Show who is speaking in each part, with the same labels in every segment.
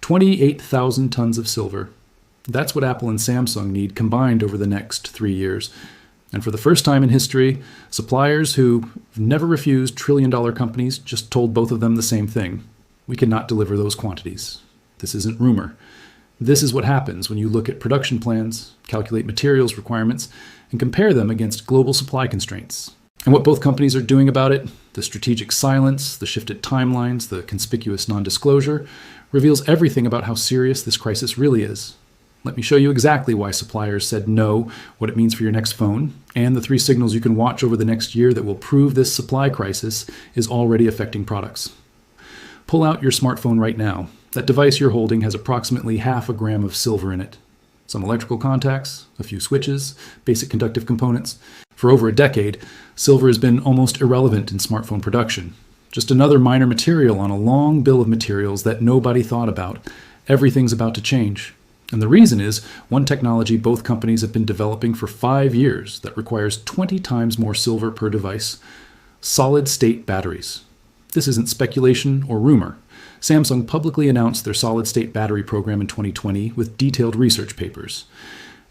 Speaker 1: 28,000 tons of silver. That's what Apple and Samsung need combined over the next 3 years. And for the first time in history, suppliers who never refused trillion-dollar companies just told both of them the same thing. We cannot deliver those quantities. This isn't rumor. This is what happens when you look at production plans, calculate materials requirements, and compare them against global supply constraints. And what both companies are doing about it, the strategic silence, the shifted timelines, the conspicuous non-disclosure, reveals everything about how serious this crisis really is. Let me show you exactly why suppliers said no, what it means for your next phone, and the 3 signals you can watch over the next year that will prove this supply crisis is already affecting products. Pull out your smartphone right now. That device you're holding has approximately half a gram of silver in it. Some electrical contacts, a few switches, basic conductive components. For over a decade, silver has been almost irrelevant in smartphone production. Just another minor material on a long bill of materials that nobody thought about. Everything's about to change. And the reason is one technology both companies have been developing for 5 years that requires 20 times more silver per device: solid-state batteries. This isn't speculation or rumor. Samsung publicly announced their solid-state battery program in 2020 with detailed research papers.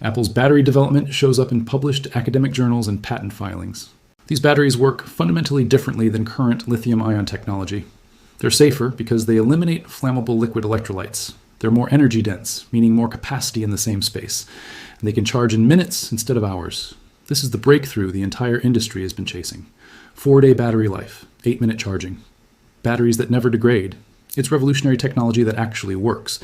Speaker 1: Apple's battery development shows up in published academic journals and patent filings. These batteries work fundamentally differently than current lithium-ion technology. They're safer because they eliminate flammable liquid electrolytes. They're more energy dense, meaning more capacity in the same space. And they can charge in minutes instead of hours. This is the breakthrough the entire industry has been chasing. 4-day battery life, 8-minute charging. Batteries that never degrade. It's revolutionary technology that actually works.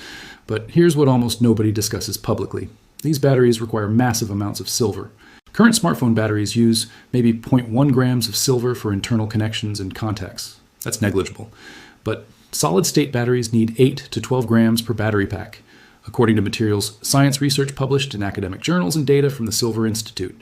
Speaker 1: But here's what almost nobody discusses publicly. These batteries require massive amounts of silver. Current smartphone batteries use maybe 0.1 grams of silver for internal connections and contacts. That's negligible. But solid-state batteries need 8 to 12 grams per battery pack, according to materials science research published in academic journals and data from the Silver Institute.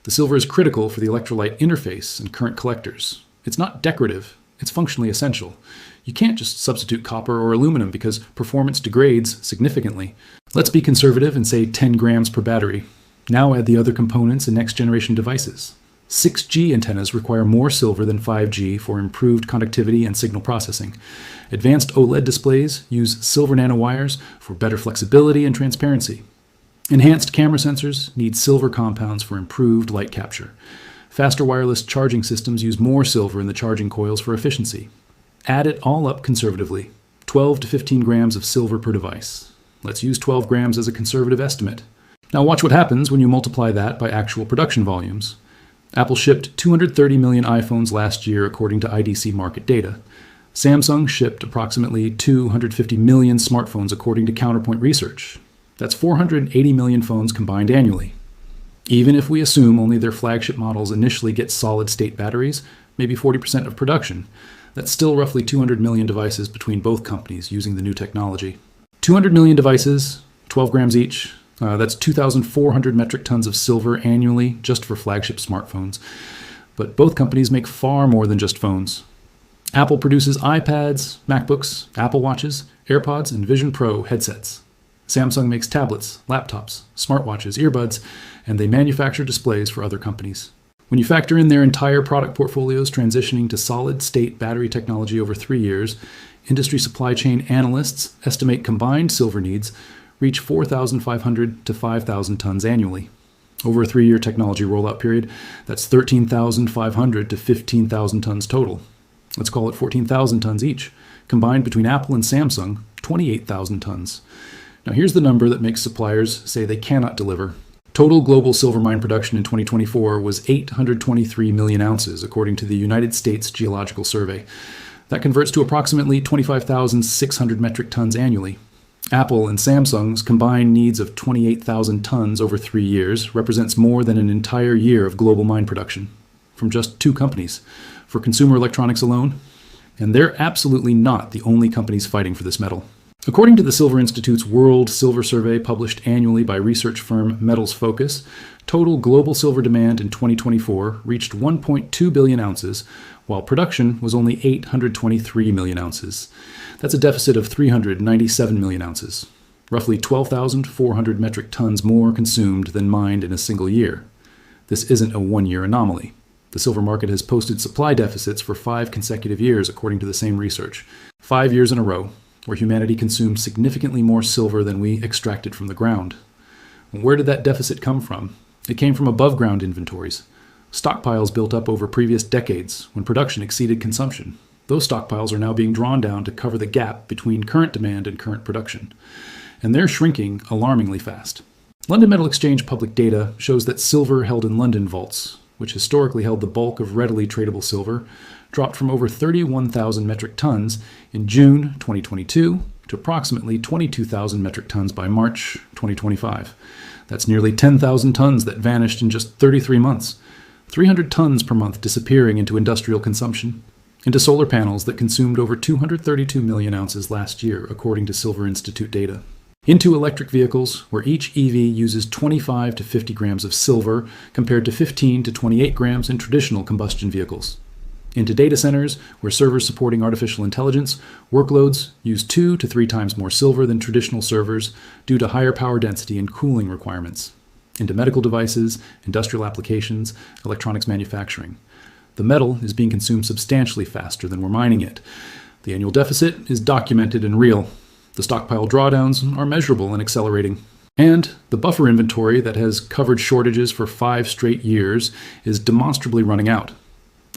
Speaker 1: The silver is critical for the electrolyte interface and current collectors. It's not decorative, it's functionally essential. You can't just substitute copper or aluminum because performance degrades significantly. Let's be conservative and say 10 grams per battery. Now add the other components in next-generation devices. 6G antennas require more silver than 5G for improved conductivity and signal processing. Advanced OLED displays use silver nanowires for better flexibility and transparency. Enhanced camera sensors need silver compounds for improved light capture. Faster wireless charging systems use more silver in the charging coils for efficiency. Add it all up conservatively, 12 to 15 grams of silver per device. Let's use 12 grams as a conservative estimate. Now watch what happens when you multiply that by actual production volumes. Apple shipped 230 million iPhones last year according to IDC market data. Samsung shipped approximately 250 million smartphones according to Counterpoint Research. That's 480 million phones combined annually. Even if we assume only their flagship models initially get solid-state batteries, maybe 40% of production, that's still roughly 200 million devices between both companies using the new technology. 200 million devices, 12 grams each. That's 2,400 metric tons of silver annually just for flagship smartphones. But both companies make far more than just phones. Apple produces iPads, MacBooks, Apple Watches, AirPods, and Vision Pro headsets. Samsung makes tablets, laptops, smartwatches, earbuds, and they manufacture displays for other companies. When you factor in their entire product portfolios transitioning to solid-state battery technology over 3 years, industry supply chain analysts estimate combined silver needs reach 4,500 to 5,000 tons annually. Over a 3-year technology rollout period, that's 13,500 to 15,000 tons total. Let's call it 14,000 tons each. Combined between Apple and Samsung, 28,000 tons. Now here's the number that makes suppliers say they cannot deliver. Total global silver mine production in 2024 was 823 million ounces, according to the United States Geological Survey. That converts to approximately 25,600 metric tons annually. Apple and Samsung's combined needs of 28,000 tons over 3 years represents more than an entire year of global mine production from just 2 companies for consumer electronics alone. And they're absolutely not the only companies fighting for this metal. According to the Silver Institute's World Silver Survey published annually by research firm Metals Focus, total global silver demand in 2024 reached 1.2 billion ounces, while production was only 823 million ounces. That's a deficit of 397 million ounces, roughly 12,400 metric tons more consumed than mined in a single year. This isn't a one-year anomaly. The silver market has posted supply deficits for 5 consecutive years, according to the same research. 5 years in a row. where humanity consumed significantly more silver than we extracted from the ground. Where did that deficit come from? It came from above-ground inventories. Stockpiles built up over previous decades when production exceeded consumption. Those stockpiles are now being drawn down to cover the gap between current demand and current production. And they're shrinking alarmingly fast. London Metal Exchange public data shows that silver held in London vaults, which historically held the bulk of readily tradable silver, dropped from over 31,000 metric tons in June 2022 to approximately 22,000 metric tons by March 2025. That's nearly 10,000 tons that vanished in just 33 months. 300 tons per month disappearing into industrial consumption, into solar panels that consumed over 232 million ounces last year, according to Silver Institute data. Into electric vehicles, where each EV uses 25 to 50 grams of silver compared to 15 to 28 grams in traditional combustion vehicles. Into data centers, where servers supporting artificial intelligence workloads use 2 to 3 times more silver than traditional servers due to higher power density and cooling requirements. Into medical devices, industrial applications, electronics manufacturing. The metal is being consumed substantially faster than we're mining it. The annual deficit is documented and real. The stockpile drawdowns are measurable and accelerating. And the buffer inventory that has covered shortages for 5 straight years is demonstrably running out.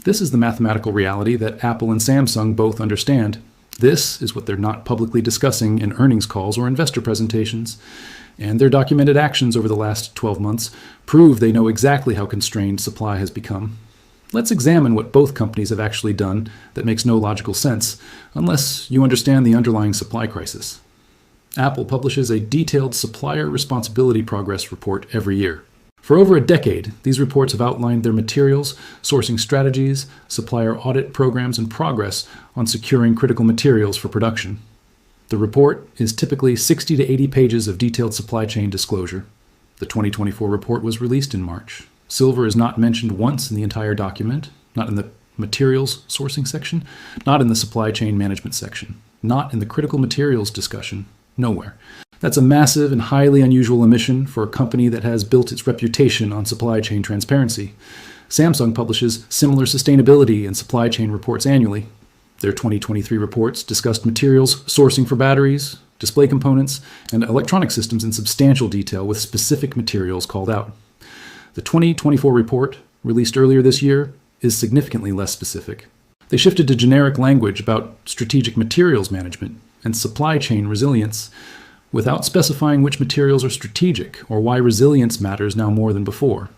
Speaker 1: This is the mathematical reality that Apple and Samsung both understand. This is what they're not publicly discussing in earnings calls or investor presentations. And their documented actions over the last 12 months prove they know exactly how constrained supply has become. Let's examine what both companies have actually done that makes no logical sense, unless you understand the underlying supply crisis. Apple publishes a detailed supplier responsibility progress report every year. For over a decade, these reports have outlined their materials, sourcing strategies, supplier audit programs, and progress on securing critical materials for production. The report is typically 60 to 80 pages of detailed supply chain disclosure. The 2024 report was released in March. Silver is not mentioned once in the entire document, not in the materials sourcing section, not in the supply chain management section, not in the critical materials discussion, nowhere. That's a massive and highly unusual omission for a company that has built its reputation on supply chain transparency. Samsung publishes similar sustainability and supply chain reports annually. Their 2023 reports discussed materials sourcing for batteries, display components, and electronic systems in substantial detail with specific materials called out. The 2024 report, released earlier this year, is significantly less specific. They shifted to generic language about strategic materials management and supply chain resilience, without specifying which materials are strategic or why resilience matters now more than before.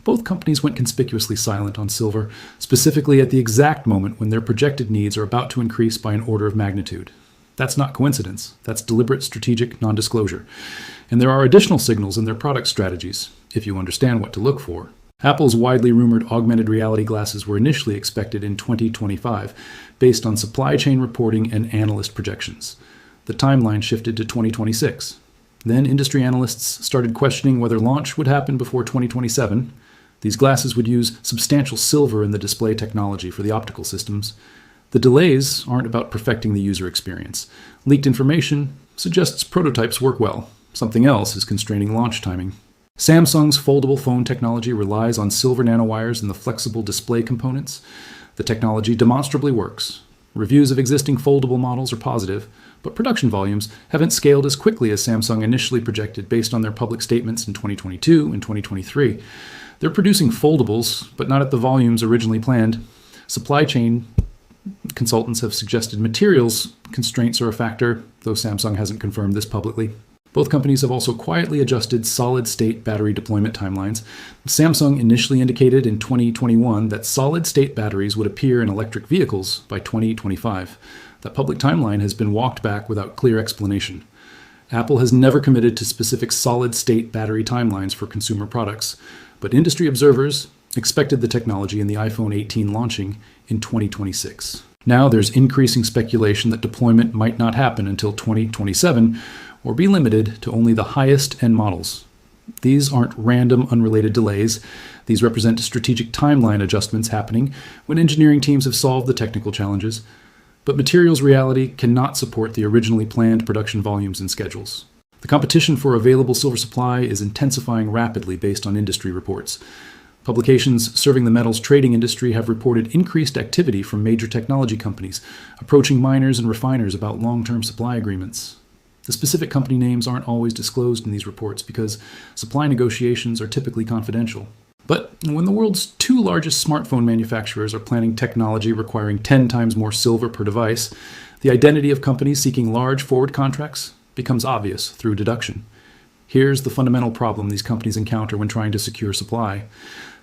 Speaker 1: Both companies went conspicuously silent on silver, specifically at the exact moment when their projected needs are about to increase by an order of magnitude. That's not coincidence. That's deliberate strategic non-disclosure. And there are additional signals in their product strategies, if you understand what to look for. Apple's widely rumored augmented reality glasses were initially expected in 2025, based on supply chain reporting and analyst projections. The timeline shifted to 2026. Then industry analysts started questioning whether launch would happen before 2027. These glasses would use substantial silver in the display technology for the optical systems. The delays aren't about perfecting the user experience. Leaked information suggests prototypes work well. Something else is constraining launch timing. Samsung's foldable phone technology relies on silver nanowires in the flexible display components. The technology demonstrably works. Reviews of existing foldable models are positive, but production volumes haven't scaled as quickly as Samsung initially projected based on their public statements in 2022 and 2023. They're producing foldables, but not at the volumes originally planned. Supply chain consultants have suggested materials constraints are a factor, though Samsung hasn't confirmed this publicly. Both companies have also quietly adjusted solid-state battery deployment timelines. Samsung initially indicated in 2021 that solid-state batteries would appear in electric vehicles by 2025. That public timeline has been walked back without clear explanation. Apple has never committed to specific solid-state battery timelines for consumer products, but industry observers expected the technology in the iPhone 18 launching in 2026. Now there's increasing speculation that deployment might not happen until 2027, or be limited to only the highest end models. These aren't random, unrelated delays. These represent strategic timeline adjustments happening when engineering teams have solved the technical challenges. But materials reality cannot support the originally planned production volumes and schedules. The competition for available silver supply is intensifying rapidly based on industry reports. Publications serving the metals trading industry have reported increased activity from major technology companies, approaching miners and refiners about long-term supply agreements. The specific company names aren't always disclosed in these reports because supply negotiations are typically confidential. But when the world's two largest smartphone manufacturers are planning technology requiring 10 times more silver per device, the identity of companies seeking large forward contracts becomes obvious through deduction. Here's the fundamental problem these companies encounter when trying to secure supply.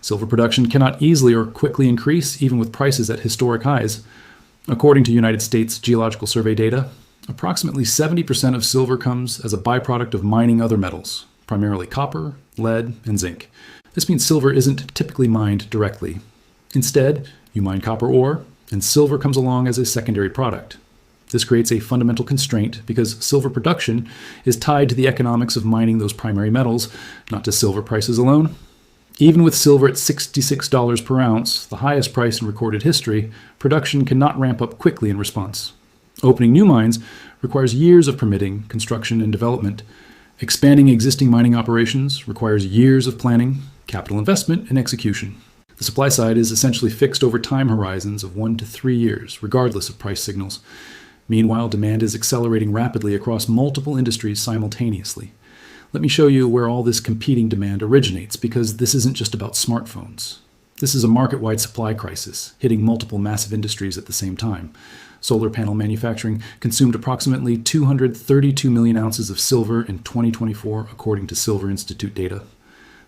Speaker 1: Silver production cannot easily or quickly increase, even with prices at historic highs. According to United States Geological Survey data, approximately 70% of silver comes as a byproduct of mining other metals, primarily copper, lead, and zinc. This means silver isn't typically mined directly. Instead, you mine copper ore, and silver comes along as a secondary product. This creates a fundamental constraint because silver production is tied to the economics of mining those primary metals, not to silver prices alone. Even with silver at $66 per ounce, the highest price in recorded history, production cannot ramp up quickly in response. Opening new mines requires years of permitting, construction, and development. Expanding existing mining operations requires years of planning, capital investment, and execution. The supply side is essentially fixed over time horizons of 1 to 3 years, regardless of price signals. Meanwhile, demand is accelerating rapidly across multiple industries simultaneously. Let me show you where all this competing demand originates, because this isn't just about smartphones. This is a market-wide supply crisis, hitting multiple massive industries at the same time. Solar panel manufacturing consumed approximately 232 million ounces of silver in 2024, according to Silver Institute data.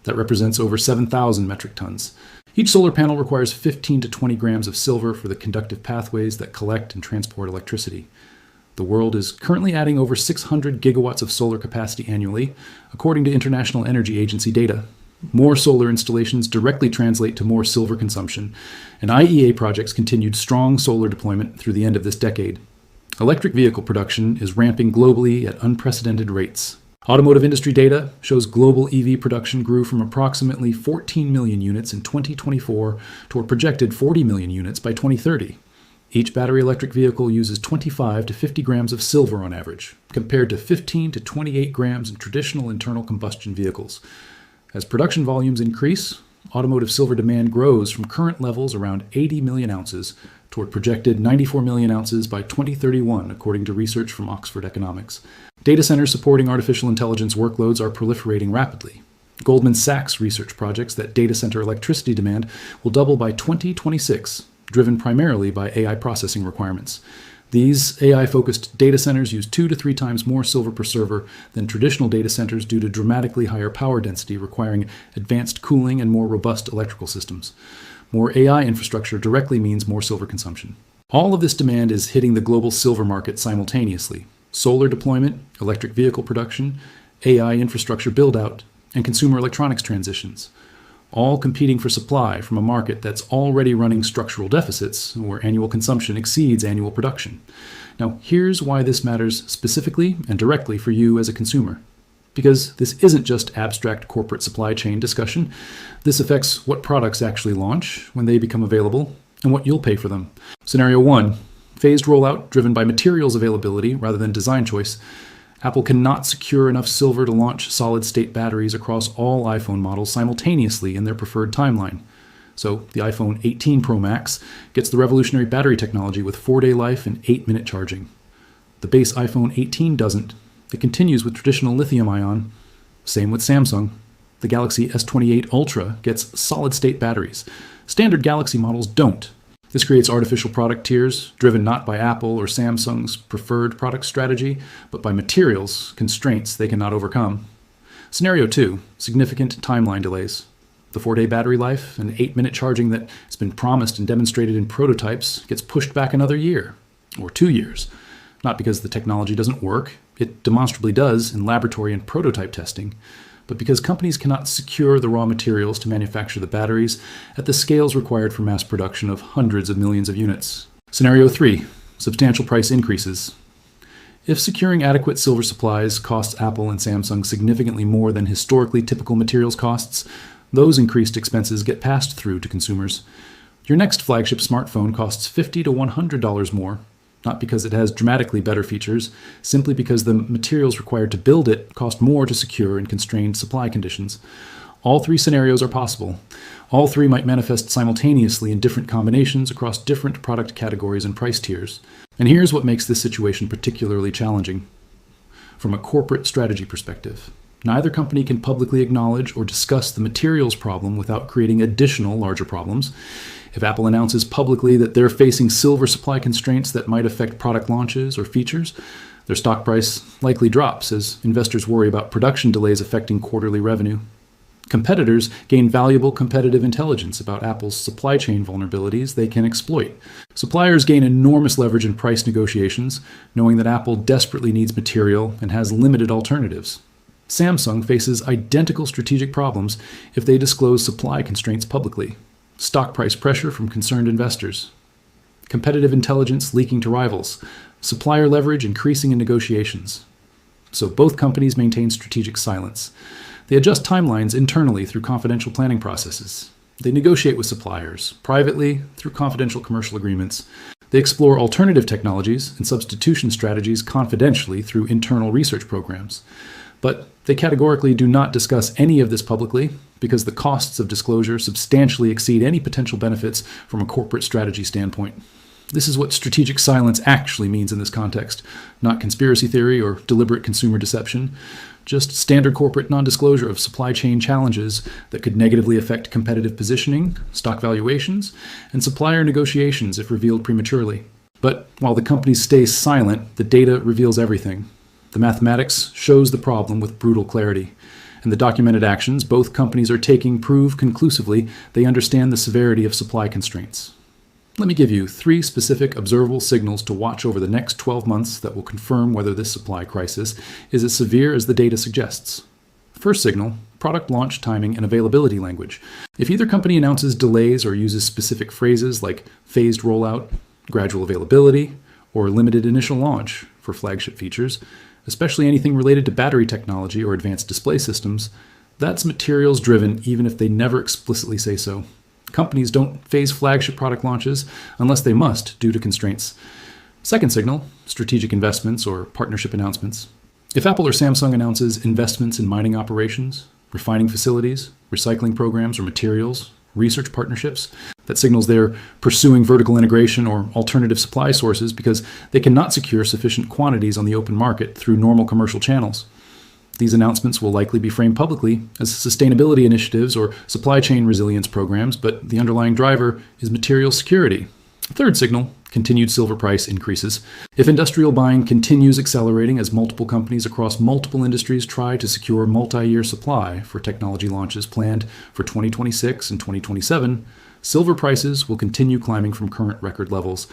Speaker 1: That represents over 7,000 metric tons. Each solar panel requires 15 to 20 grams of silver for the conductive pathways that collect and transport electricity. The world is currently adding over 600 gigawatts of solar capacity annually, according to International Energy Agency data. More solar installations directly translate to more silver consumption, and IEA projects continued strong solar deployment through the end of this decade. Electric vehicle production is ramping globally at unprecedented rates. Automotive industry data shows global EV production grew from approximately 14 million units in 2024 to a projected 40 million units by 2030. Each battery electric vehicle uses 25 to 50 grams of silver on average, compared to 15 to 28 grams in traditional internal combustion vehicles. As production volumes increase, automotive silver demand grows from current levels around 80 million ounces toward projected 94 million ounces by 2031, according to research from Oxford Economics. Data centers supporting artificial intelligence workloads are proliferating rapidly. Goldman Sachs research projects that data center electricity demand will double by 2026, driven primarily by AI processing requirements. These AI-focused data centers use 2 to 3 times more silver per server than traditional data centers due to dramatically higher power density requiring advanced cooling and more robust electrical systems. More AI infrastructure directly means more silver consumption. All of this demand is hitting the global silver market simultaneously. Solar deployment, electric vehicle production, AI infrastructure build-out, and consumer electronics transitions, all competing for supply from a market that's already running structural deficits, where annual consumption exceeds annual production. Now, here's why this matters specifically and directly for you as a consumer. Because this isn't just abstract corporate supply chain discussion. This affects what products actually launch when they become available and what you'll pay for them. Scenario 1, phased rollout driven by materials availability rather than design choice. Apple cannot secure enough silver to launch solid-state batteries across all iPhone models simultaneously in their preferred timeline. So the iPhone 18 Pro Max gets the revolutionary battery technology with 4-day life and 8-minute charging. The base iPhone 18 doesn't. It continues with traditional lithium-ion. Same with Samsung. The Galaxy S28 Ultra gets solid-state batteries. Standard Galaxy models don't. This creates artificial product tiers, driven not by Apple or Samsung's preferred product strategy, but by materials constraints they cannot overcome. Scenario 2, significant timeline delays. The 4-day battery life and 8-minute charging that has been promised and demonstrated in prototypes gets pushed back another year, or 2 years. Not because the technology doesn't work, it demonstrably does in laboratory and prototype testing, but because companies cannot secure the raw materials to manufacture the batteries at the scales required for mass production of hundreds of millions of units. Scenario 3, substantial price increases. If securing adequate silver supplies costs Apple and Samsung significantly more than historically typical materials costs, those increased expenses get passed through to consumers. Your next flagship smartphone costs $50 to $100 more, not because it has dramatically better features, simply because the materials required to build it cost more to secure in constrained supply conditions. All three scenarios are possible. All three might manifest simultaneously in different combinations across different product categories and price tiers. And here's what makes this situation particularly challenging. From a corporate strategy perspective, neither company can publicly acknowledge or discuss the materials problem without creating additional larger problems. If Apple announces publicly that they're facing silver supply constraints that might affect product launches or features, their stock price likely drops as investors worry about production delays affecting quarterly revenue. Competitors gain valuable competitive intelligence about Apple's supply chain vulnerabilities they can exploit. Suppliers gain enormous leverage in price negotiations, knowing that Apple desperately needs material and has limited alternatives. Samsung faces identical strategic problems if they disclose supply constraints publicly. Stock price pressure from concerned investors. Competitive intelligence leaking to rivals. Supplier leverage increasing in negotiations. So both companies maintain strategic silence. They adjust timelines internally through confidential planning processes. They negotiate with suppliers, privately through confidential commercial agreements. They explore alternative technologies and substitution strategies confidentially through internal research programs. But they categorically do not discuss any of this publicly because the costs of disclosure substantially exceed any potential benefits from a corporate strategy standpoint. This is what strategic silence actually means in this context, not conspiracy theory or deliberate consumer deception, just standard corporate non-disclosure of supply chain challenges that could negatively affect competitive positioning, stock valuations, and supplier negotiations if revealed prematurely. But while the companies stay silent, the data reveals everything. The mathematics shows the problem with brutal clarity, and the documented actions both companies are taking prove conclusively they understand the severity of supply constraints. Let me give you 3 specific observable signals to watch over the next 12 months that will confirm whether this supply crisis is as severe as the data suggests. First signal, product launch timing and availability language. If either company announces delays or uses specific phrases like phased rollout, gradual availability, or limited initial launch for flagship features, especially anything related to battery technology or advanced display systems, that's materials driven even if they never explicitly say so. Companies don't phase flagship product launches unless they must due to constraints. Second signal, strategic investments or partnership announcements. If Apple or Samsung announces investments in mining operations, refining facilities, recycling programs or materials, research partnerships, that signals they're pursuing vertical integration or alternative supply sources because they cannot secure sufficient quantities on the open market through normal commercial channels. These announcements will likely be framed publicly as sustainability initiatives or supply chain resilience programs, but the underlying driver is material security. Third signal, continued silver price increases. If industrial buying continues accelerating as multiple companies across multiple industries try to secure multi-year supply for technology launches planned for 2026 and 2027, silver prices will continue climbing from current record levels.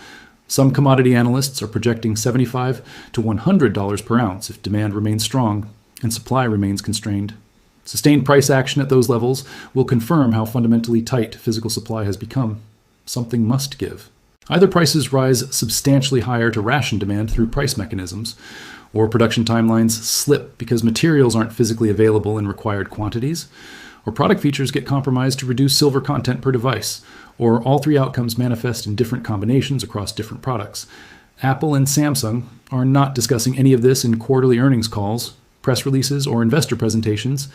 Speaker 1: Some commodity analysts are projecting $75 to $100 per ounce if demand remains strong and supply remains constrained. Sustained price action at those levels will confirm how fundamentally tight physical supply has become. Something must give. Either prices rise substantially higher to ration demand through price mechanisms, or production timelines slip because materials aren't physically available in required quantities, or product features get compromised to reduce silver content per device, or all 3 outcomes manifest in different combinations across different products. Apple and Samsung are not discussing any of this in quarterly earnings calls, press releases, or investor presentations.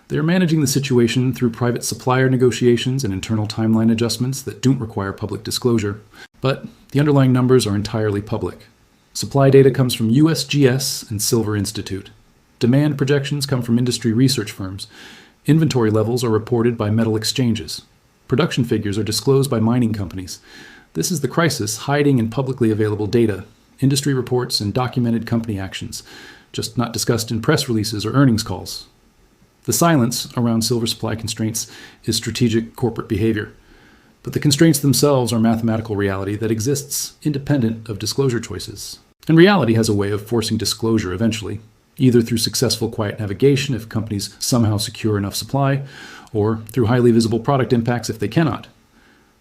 Speaker 1: They're managing the situation through private supplier negotiations and internal timeline adjustments that don't require public disclosure. But the underlying numbers are entirely public. Supply data comes from USGS and Silver Institute. Demand projections come from industry research firms. Inventory levels are reported by metal exchanges. Production figures are disclosed by mining companies. This is the crisis hiding in publicly available data, industry reports, and documented company actions, just not discussed in press releases or earnings calls. The silence around silver supply constraints is strategic corporate behavior, but the constraints themselves are mathematical reality that exists independent of disclosure choices. And reality has a way of forcing disclosure eventually, either through successful quiet navigation if companies somehow secure enough supply, or through highly visible product impacts if they cannot.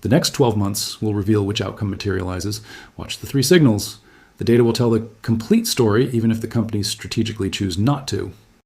Speaker 1: The next 12 months will reveal which outcome materializes. Watch the 3 signals. The data will tell the complete story even if the companies strategically choose not to.